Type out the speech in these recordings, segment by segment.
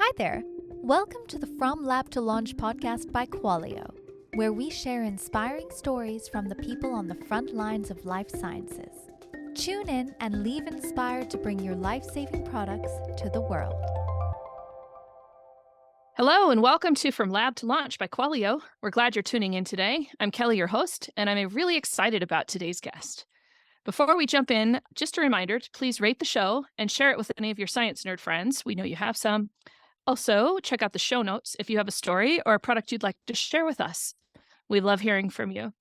Hi there. Welcome to the From Lab to Launch podcast by Qualio, where we share inspiring stories from the people on the front lines of life sciences. Tune in and leave inspired to bring your life-saving products to the world. Hello and welcome to From Lab to Launch by Qualio. We're glad you're tuning in today. I'm Kelly, your host, and I'm really excited about today's guest. Before we jump in, just a reminder to please rate the show and share it with any of your science nerd friends. We know you have some. Also, check out the show notes if you have a story or a product you'd like to share with us. We love hearing from you.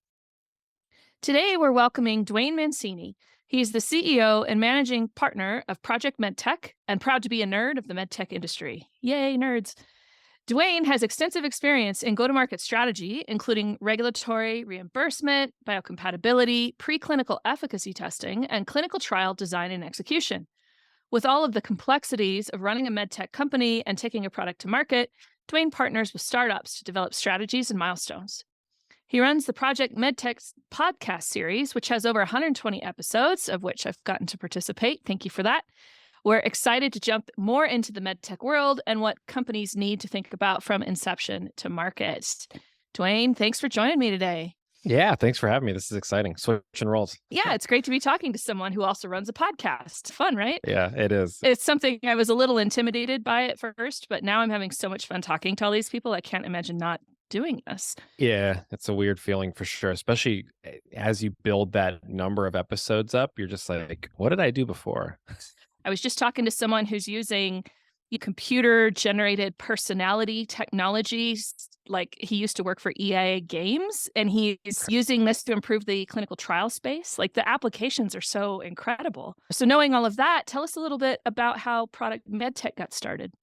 Today, we're welcoming Duane Mancini. He's the CEO and managing partner of Project MedTech and proud to be a nerd of the medtech industry. Yay, nerds. Duane has extensive experience in go-to-market strategy, including regulatory reimbursement, biocompatibility, preclinical efficacy testing, and clinical trial design and execution. With all of the complexities of running a medtech company and taking a product to market, Duane partners with startups to develop strategies and milestones. He runs the Project MedTech podcast series, which has over 120 episodes, of which I've gotten to participate. Thank you for that. We're excited to jump more into the medtech world and what companies need to think about from inception to market. Duane, thanks for joining me today. Yeah, thanks for having me. This is exciting. Switching roles. Yeah, it's great to be talking to someone who also runs a podcast. Fun, right? Yeah, it is. It's something I was a little intimidated by at first, but now I'm having so much fun talking to all these people. I can't imagine not doing this. Yeah, it's a weird feeling for sure, especially as you build that number of episodes up. You're just like, what did I do before? I was just talking to someone who's using computer-generated personality technologies. Like he used to work for EA Games, and he's using this to improve the clinical trial space. Like the applications are so incredible. So knowing all of that, tell us a little bit about how Project MedTech got started.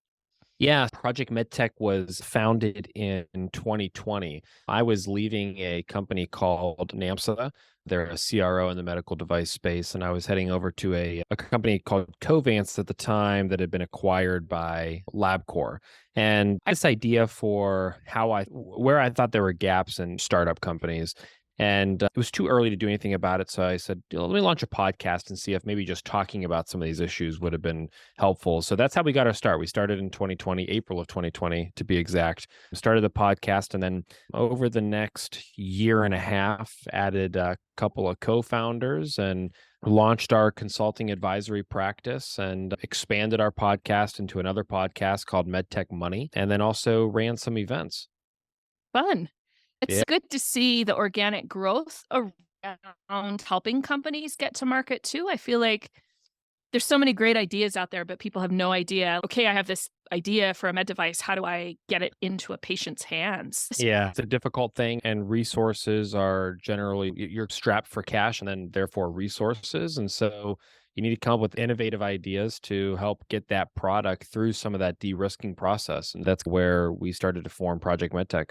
Yeah, Project MedTech was founded in 2020. I was leaving a company called NAMSA. They're a CRO in the medical device space, and I was heading over to a company called Covance at the time that had been acquired by LabCorp. And this idea for where I thought there were gaps in startup companies. And it was too early to do anything about it. So I said, let me launch a podcast and see if maybe just talking about some of these issues would have been helpful. So that's how we got our start. We started in 2020, April of 2020, to be exact. Started the podcast, and then over the next year and a half, added a couple of co-founders and launched our consulting advisory practice and expanded our podcast into another podcast called MedTech Money, and then also ran some events. Fun. It's Yeah. good to see the organic growth around helping companies get to market too. I feel like there's so many great ideas out there, but people have no idea. Okay, I have this idea for a med device. How do I get it into a patient's hands? Yeah, it's a difficult thing, and resources are generally, you're strapped for cash and then therefore resources. And so you need to come up with innovative ideas to help get that product through some of that de-risking process. And that's where we started to form Project MedTech.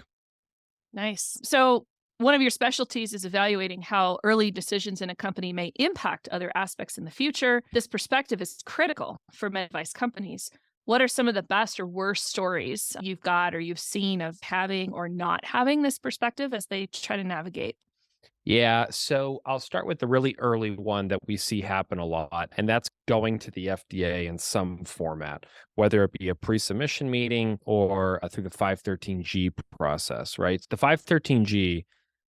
Nice. So one of your specialties is evaluating how early decisions in a company may impact other aspects in the future. This perspective is critical for med device companies. What are some of the best or worst stories you've got or you've seen of having or not having this perspective as they try to navigate? Yeah, so I'll start with the really early one that we see happen a lot, and that's going to the FDA in some format, whether it be a pre-submission meeting or through the 513G process, right? The 513G,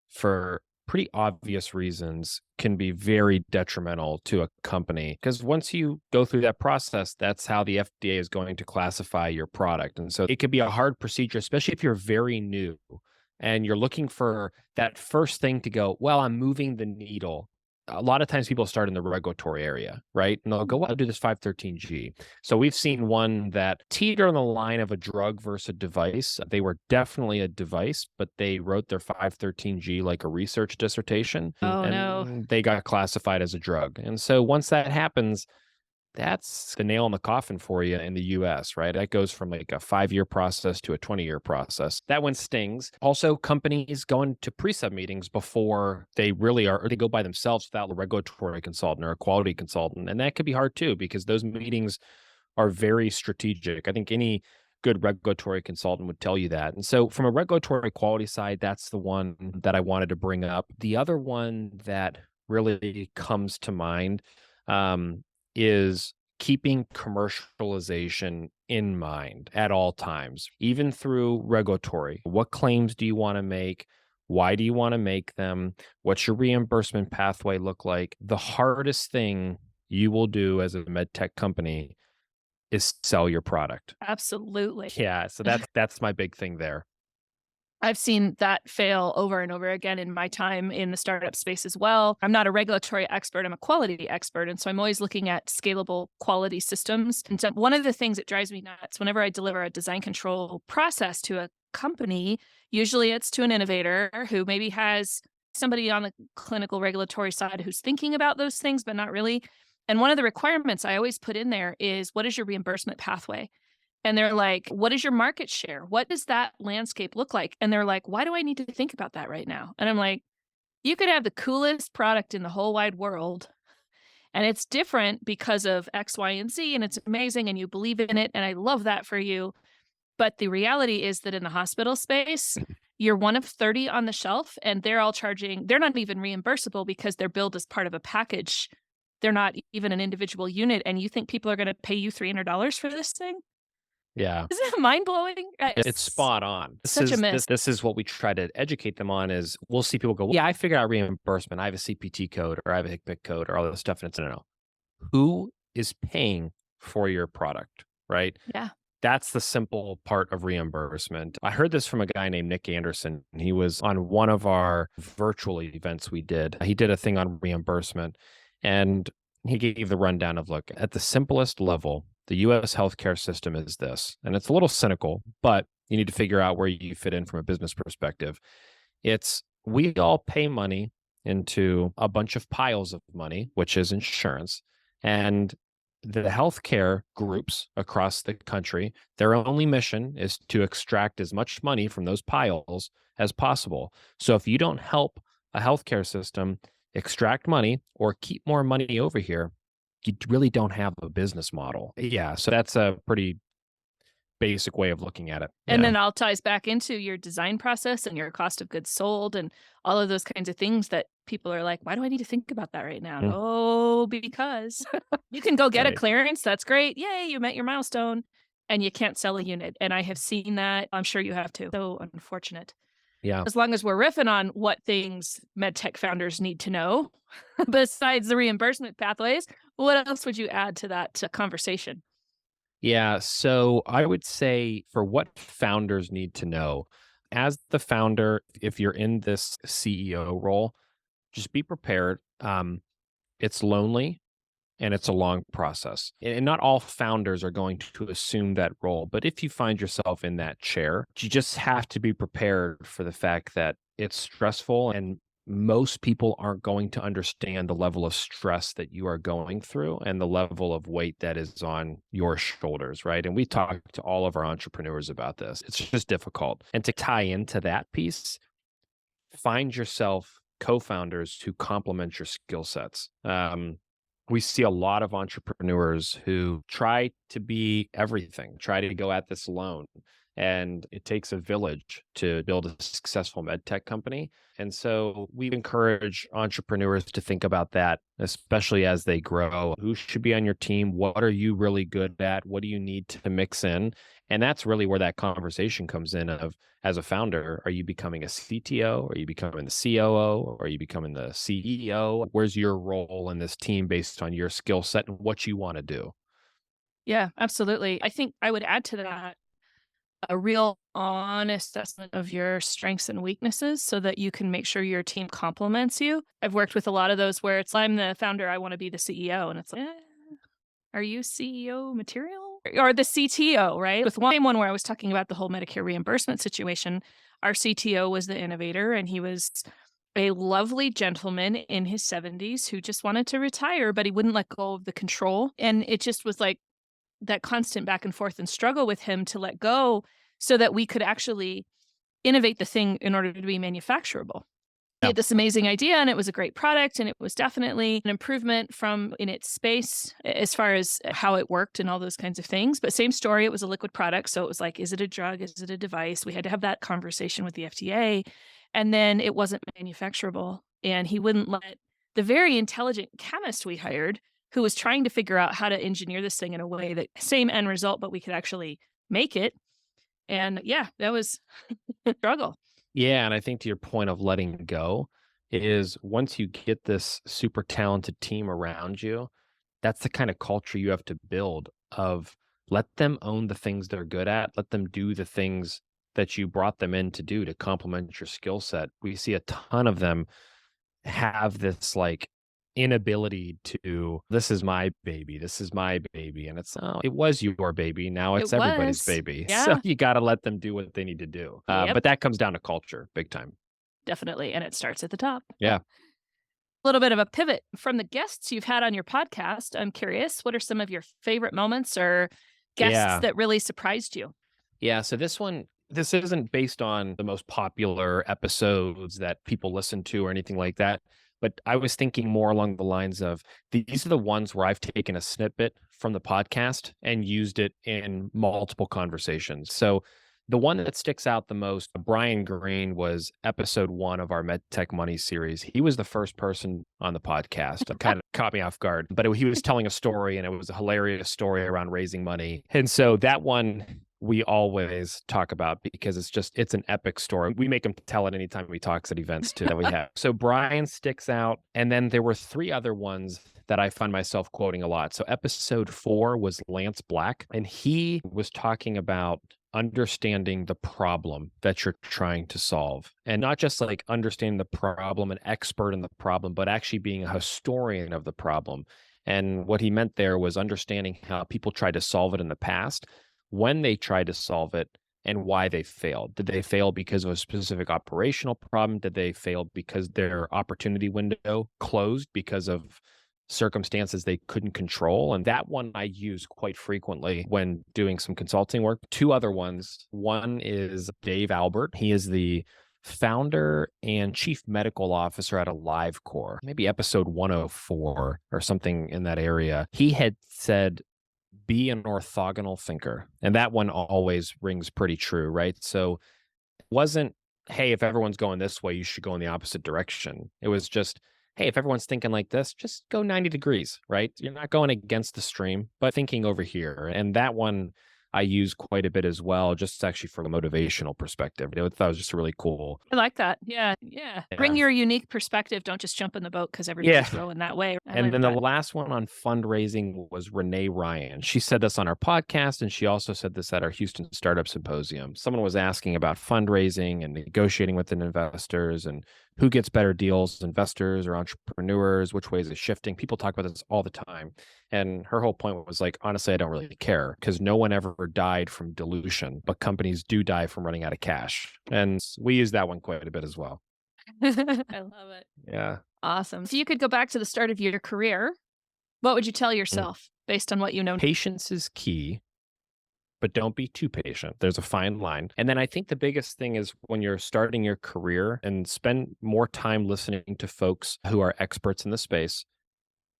for pretty obvious reasons, can be very detrimental to a company because once you go through that process, that's how the FDA is going to classify your product. And so it could be a hard procedure, especially if you're very new and you're looking for that first thing to go, well, I'm moving the needle. A lot of times people start in the regulatory area, right? And they'll go, well, I'll do this 513G. So we've seen one that teetered on the line of a drug versus a device. They were definitely a device, but they wrote their 513G like a research dissertation. Oh, and no. they got classified as a drug. And so once that happens, that's the nail in the coffin for you in the US, right? That goes from like a 5-year process to a 20-year process. That one stings. Also, companies go into pre-sub meetings before they really are, or they go by themselves without a regulatory consultant or a quality consultant. And that could be hard too, because those meetings are very strategic. I think any good regulatory consultant would tell you that. And so from a regulatory quality side, that's the one that I wanted to bring up. The other one that really comes to mind is keeping commercialization in mind at all times, even through regulatory. What claims do you want to make? Why do you want to make them? What's your reimbursement pathway look like? The hardest thing you will do as a med tech company is sell your product. Absolutely. Yeah, so that's my big thing there. I've seen that fail over and over again in my time in the startup space as well. I'm not a regulatory expert, I'm a quality expert. And so I'm always looking at scalable quality systems. And so one of the things that drives me nuts whenever I deliver a design control process to a company, usually it's to an innovator who maybe has somebody on the clinical regulatory side who's thinking about those things, but not really. And one of the requirements I always put in there is, what is your reimbursement pathway? And they're like, what is your market share? What does that landscape look like? And they're like, why do I need to think about that right now? And I'm like, you could have the coolest product in the whole wide world. And it's different because of X, Y, and Z. And it's amazing. And you believe in it. And I love that for you. But the reality is that in the hospital space, you're one of 30 on the shelf. And they're all charging, they're not even reimbursable because they're billed as part of a package. They're not even an individual unit. And you think people are going to pay you $300 for this thing? Yeah. Isn't that mind-blowing? It's spot on. Such a miss. This is what we try to educate them on is we'll see people go, "Well, yeah, I figured out reimbursement. I have a CPT code or I have a HCPCS code or all this stuff." And it's no. Who is paying for your product, right? Yeah. That's the simple part of reimbursement. I heard this from a guy named Nick Anderson. He was on one of our virtual events we did. He did a thing on reimbursement and he gave the rundown of, look, at the simplest level, the US healthcare system is this. And it's a little cynical, but you need to figure out where you fit in from a business perspective. It's we all pay money into a bunch of piles of money, which is insurance. And the healthcare groups across the country, their only mission is to extract as much money from those piles as possible. So if you don't help a healthcare system extract money or keep more money over here, you really don't have a business model. Yeah. So that's a pretty basic way of looking at it. And Yeah. then all ties back into your design process and your cost of goods sold and all of those kinds of things that people are like, why do I need to think about that right now? Mm. Oh, because you can go get a Right. clearance. That's great. Yay, you met your milestone. And you can't sell a unit. And I have seen that. I'm sure you have too. So unfortunate. Yeah. As long as we're riffing on what things medtech founders need to know, besides the reimbursement pathways, what else would you add to that conversation? Yeah. So I would say for what founders need to know, as the founder, if you're in this CEO role, just be prepared. It's lonely and it's a long process. And not all founders are going to assume that role. But if you find yourself in that chair, you just have to be prepared for the fact that it's stressful and most people aren't going to understand the level of stress that you are going through and the level of weight that is on your shoulders, right? And we talk to all of our entrepreneurs about this. It's just difficult. And to tie into that piece, find yourself co-founders who complement your skill sets. We see a lot of entrepreneurs who try to be everything, try to go at this alone. And it takes a village to build a successful med tech company. And so we encourage entrepreneurs to think about that, especially as they grow. Who should be on your team? What are you really good at? What do you need to mix in? And that's really where that conversation comes in of, as a founder, are you becoming a CTO? Are you becoming the COO? Or are you becoming the CEO? Where's your role in this team based on your skill set and what you want to do? Yeah, absolutely. I think I would add to that a real honest assessment of your strengths and weaknesses so that you can make sure your team complements you. I've worked with a lot of those where it's, I'm the founder, I want to be the CEO. And it's like, are you CEO material? Or the CTO, right? With one where I was talking about the whole Medicare reimbursement situation, our CTO was the innovator and he was a lovely gentleman in his 70s who just wanted to retire, but he wouldn't let go of the control. And it just was like that constant back and forth and struggle with him to let go so that we could actually innovate the thing in order to be manufacturable. He had this amazing idea and it was a great product and it was definitely an improvement from in its space as far as how it worked and all those kinds of things. But same story, it was a liquid product. So it was like, is it a drug? Is it a device? We had to have that conversation with the FDA. And then it wasn't manufacturable. And he wouldn't let the very intelligent chemist we hired who was trying to figure out how to engineer this thing in a way that same end result, but we could actually make it. And yeah, that was a struggle. Yeah, and I think to your point of letting go is once you get this super talented team around you, that's the kind of culture you have to build of let them own the things they're good at, let them do the things that you brought them in to do to complement your skill set. We see a ton of them have this like inability to this is my baby, this is my baby, and it's oh, it was your baby, now It it's everybody's was. baby. So Yeah. you got to let them do what they need to do. Yep. But that comes down to culture big time. Definitely. And it starts at the top. Yeah. A little bit of a pivot from the guests you've had on your podcast. I'm curious, what are some of your favorite moments or guests Yeah. that really surprised you? Yeah, so this isn't based on the most popular episodes that people listen to or anything like that. But I was thinking more along the lines of these are the ones where I've taken a snippet from the podcast and used it in multiple conversations. So the one that sticks out the most, Brian Green, was episode 1 of our MedTech Money series. He was the first person on the podcast. It kind of caught me off guard, but he was telling a story and it was a hilarious story around raising money. And so that one we always talk about because it's an epic story. We make him tell it anytime he talks at events too that we have. So Brian sticks out. And then there were 3 other ones that I find myself quoting a lot. So episode 4 was Lance Black, and he was talking about understanding the problem that you're trying to solve, and not just like understanding the problem, an expert in the problem, but actually being a historian of the problem. And what he meant there was understanding how people tried to solve it in the past, when they tried to solve it, and why they failed. Did they fail because of a specific operational problem? Did they fail because their opportunity window closed because of circumstances they couldn't control? And that one I use quite frequently when doing some consulting work. 2 other ones. One is Dave Albert. He is the founder and chief medical officer at AliveCore, maybe episode 104 or something in that area. He had said, be an orthogonal thinker. And that one always rings pretty true, right? So it wasn't, hey, if everyone's going this way, you should go in the opposite direction. It was just, hey, if everyone's thinking like this, just go 90 degrees, right? You're not going against the stream, but thinking over here. And that one I use quite a bit as well, just actually from a motivational perspective. I thought it was just really cool. I like that. Yeah. Bring your unique perspective. Don't just jump in the boat because everybody's rowing that way. And then the last one on fundraising was Renee Ryan. She said this on our podcast, and she also said this at our Houston Startup Symposium. Someone was asking about fundraising and negotiating with investors and who gets better deals, investors or entrepreneurs, which way is it shifting? People talk about this all the time. And her whole point was like, honestly, I don't really care because no one ever died from dilution, but companies do die from running out of cash. And we use that one quite a bit as well. I love it. Yeah. Awesome. If you could go back to the start of your career, what would you tell yourself based on what you know? Patience is key, but don't be too patient. There's a fine line. And then I think the biggest thing is when you're starting your career, and spend more time listening to folks who are experts in the space,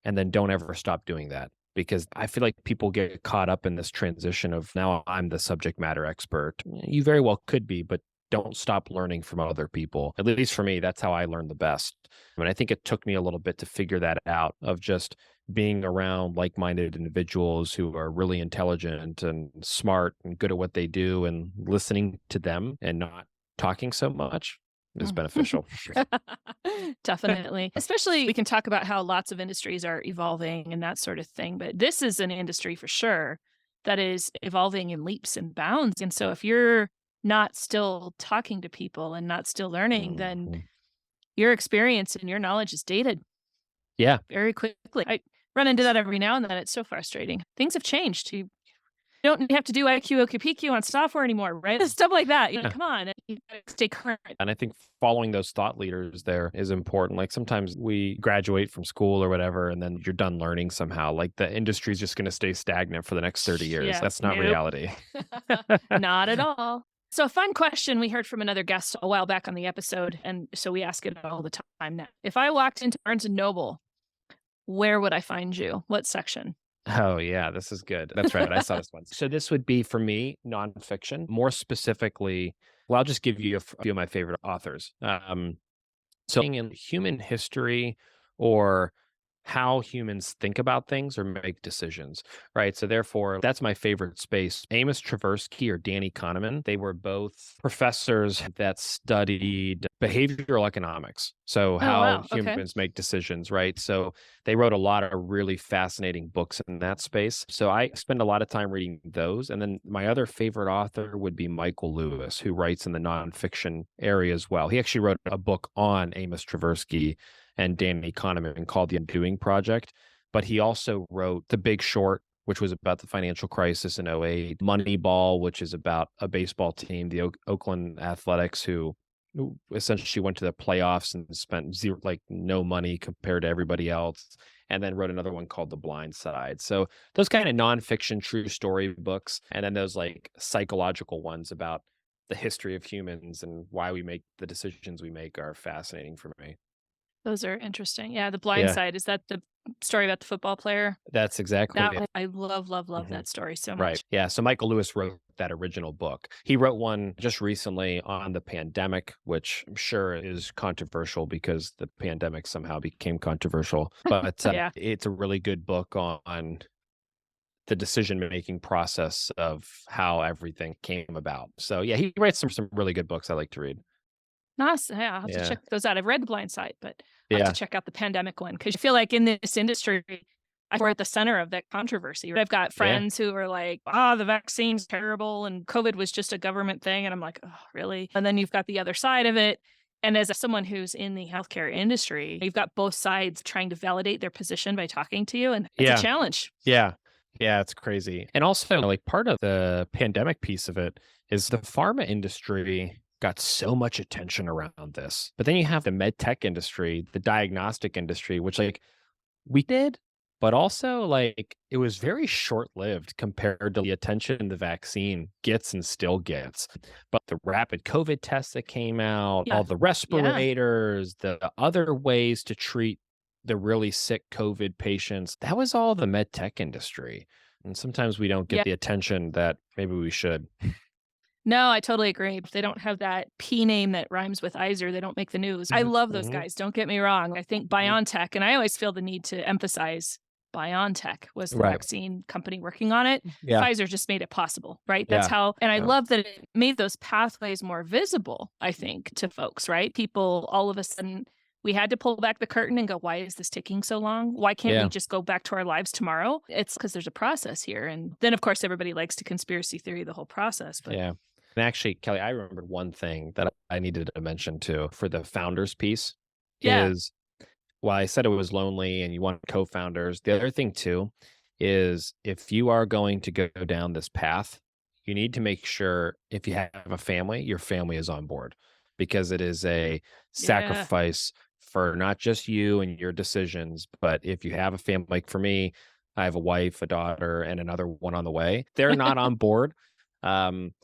and then don't ever stop doing that. Because I feel like people get caught up in this transition of now I'm the subject matter expert. You very well could be, but don't stop learning from other people. At least for me, that's how I learned the best. I mean, I think it took me a little bit to figure that out, of just being around like-minded individuals who are really intelligent and smart and good at what they do, and listening to them and not talking so much is beneficial. Definitely. Especially we can talk about how lots of industries are evolving and that sort of thing. But this is an industry for sure that is evolving in leaps and bounds. And so if you're not still talking to people and not still learning, then your experience and your knowledge is dated. Yeah. Very quickly. I run into that every now and then. It's so frustrating. Things have changed. You don't have to do IQ, OQ, PQ on software anymore, right? Stuff like that. Come on, you gotta stay current. And I think following those thought leaders there is important. Like sometimes we graduate from school or whatever, and then you're done learning somehow. Like the industry is just going to stay stagnant for the next 30 years. Yeah, That's not reality. Not at all. So a fun question we heard from another guest a while back on the episode, and so we ask it all the time now. If I walked into Barnes & Noble, where would I find you? What section? Oh, yeah, this is good. That's right. I saw this one. So this would be, for me, nonfiction. More specifically, well, I'll just give you a few of my favorite authors. So in human history or how humans think about things or make decisions, right? So therefore, that's my favorite space. Amos Tversky or Danny Kahneman, they were both professors that studied behavioral economics. So Oh, how wow. Okay. humans make decisions, right? So they wrote a lot of really fascinating books in that space. So I spend a lot of time reading those. And then my other favorite author would be Michael Lewis, who writes in the nonfiction area as well. He actually wrote a book on Amos Tversky and Danny Kahneman called The Undoing Project. But he also wrote The Big Short, which was about the financial crisis in '08, Moneyball, which is about a baseball team, the Oakland Athletics, who essentially went to the playoffs and spent zero, like no money compared to everybody else. And then wrote another one called The Blind Side. So those kind of nonfiction true story books, and then those like psychological ones about the history of humans and why we make the decisions we make are fascinating for me. Those are interesting. Yeah, The Blind Yeah, Side, is that the story about the football player? that's exactly That it. I love, love, love Mhm. that story so Right. much. Yeah. So Michael Lewis wrote that original book. He wrote one just recently on the pandemic, which I'm sure is controversial because the pandemic somehow became controversial. But Yeah. it's a really good book on the decision making process of how everything came about. So yeah, he writes some really good books I like to read. Nice. Yeah, I'll have to Yeah. check those out. I've read The Blind Side, but I'll have to Yeah. check out the pandemic one because I feel like in this industry, we're at the center of that controversy. I've got Yeah. friends who are like, "Ah, the vaccine's terrible and COVID was just a government thing." And I'm like, "Oh, really?" And then you've got the other side of it. And as someone who's in the healthcare industry, you've got both sides trying to validate their position by talking to you, and it's a Yeah. challenge. Yeah. Yeah, it's crazy. And also, like, part of the pandemic piece of it is the pharma industry got so much attention around this. But then you have the med tech industry, the diagnostic industry, which like we did, but also like it was very short-lived compared to the attention the vaccine gets and still gets. But the rapid COVID tests that came out, Yeah. all the Yeah. respirators, the other ways to treat the really sick COVID patients, that was all the med tech industry. And sometimes we don't get Yeah. the attention that maybe we should. No, I totally agree. If they don't have that P name that rhymes with Iser, they don't make the news. I love those Mhm, guys, don't get me wrong. I think mhm. BioNTech, and I always feel the need to emphasize BioNTech was the Right. vaccine company working on it. Yeah. Pfizer just made it possible, right? That's Yeah. how, and I Yeah. love that it made those pathways more visible, I think, to folks, right? People all of a sudden, we had to pull back the curtain and go, why is this taking so long? Why can't we Yeah. just go back to our lives tomorrow? It's because there's a process here. And then, of course, everybody likes to conspiracy theory the whole process, but Yeah. And actually, Kelly, I remembered one thing that I needed to mention too for the founders piece yeah. is while I said it was lonely and you want co-founders, the other thing too is if you are going to go down this path, you need to make sure if you have a family, your family is on board because it is a Yeah. sacrifice for not just you and your decisions, but if you have a family, like for me, I have a wife, a daughter, and another one on the way. They're not on board. Um,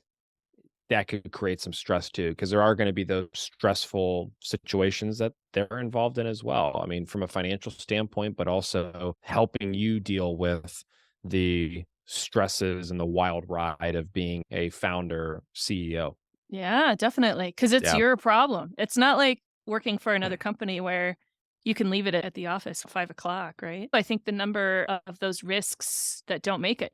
that could create some stress too, because there are going to be those stressful situations that they're involved in as well. I mean, from a financial standpoint, but also helping you deal with the stresses and the wild ride of being a founder CEO. Yeah, definitely. Because it's Yeah. your problem. It's not like working for another company where you can leave it at the office at 5 o'clock, right? I think the number of those risks that don't make it,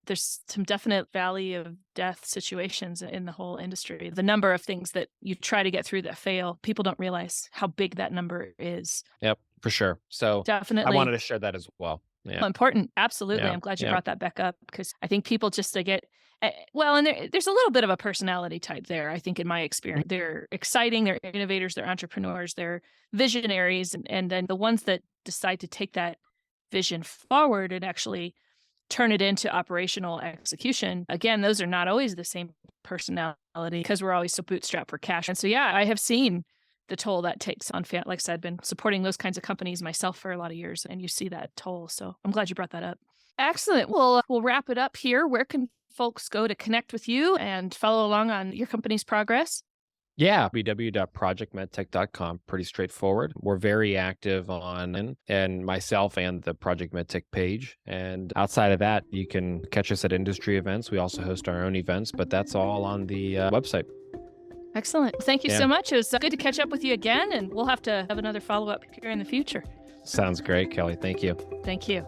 there's some definite valley of death situations in the whole industry. The number of things that you try to get through that fail, people don't realize how big that number is. Yep, for sure. So I wanted Definitely to share that as well. Yeah. important. Absolutely. Yeah. I'm glad you Yeah. brought that back up because I think people just they get well, and there's a little bit of a personality type there. I think in my Mhm. experience, they're exciting, they're innovators, they're entrepreneurs, they're visionaries, and then the ones that decide to take that vision forward and actually turn it into operational execution. Again, those are not always the same personality because we're always so bootstrapped for cash. And so, yeah, I have seen the toll that takes on, like I said, I've been supporting those kinds of companies myself for a lot of years, and you see that toll. So I'm glad you brought that up. Excellent. Well, we'll wrap it up here. Where can folks go to connect with you and follow along on your company's progress? Yeah, www.projectmedtech.com. Pretty straightforward. We're very active and myself and the Project MedTech page. And outside of that, you can catch us at industry events. We also host our own events, but that's all on the website. Excellent. Thank you Yeah. so much. It was good to catch up with you again, and we'll have to have another follow up here in the future. Sounds great, Kelly. Thank you. Thank you.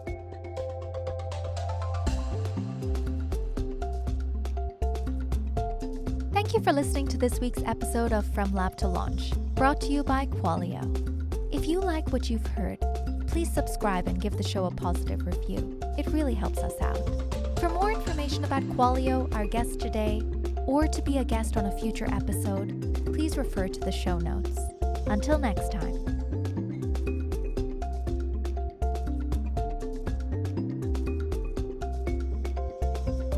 Thank you for listening to this week's episode of From Lab to Launch, brought to you by Qualio. If you like what you've heard, please subscribe and give the show a positive review. It really helps us out. For more information about Qualio, our guest today, or to be a guest on a future episode, please refer to the show notes. Until next time.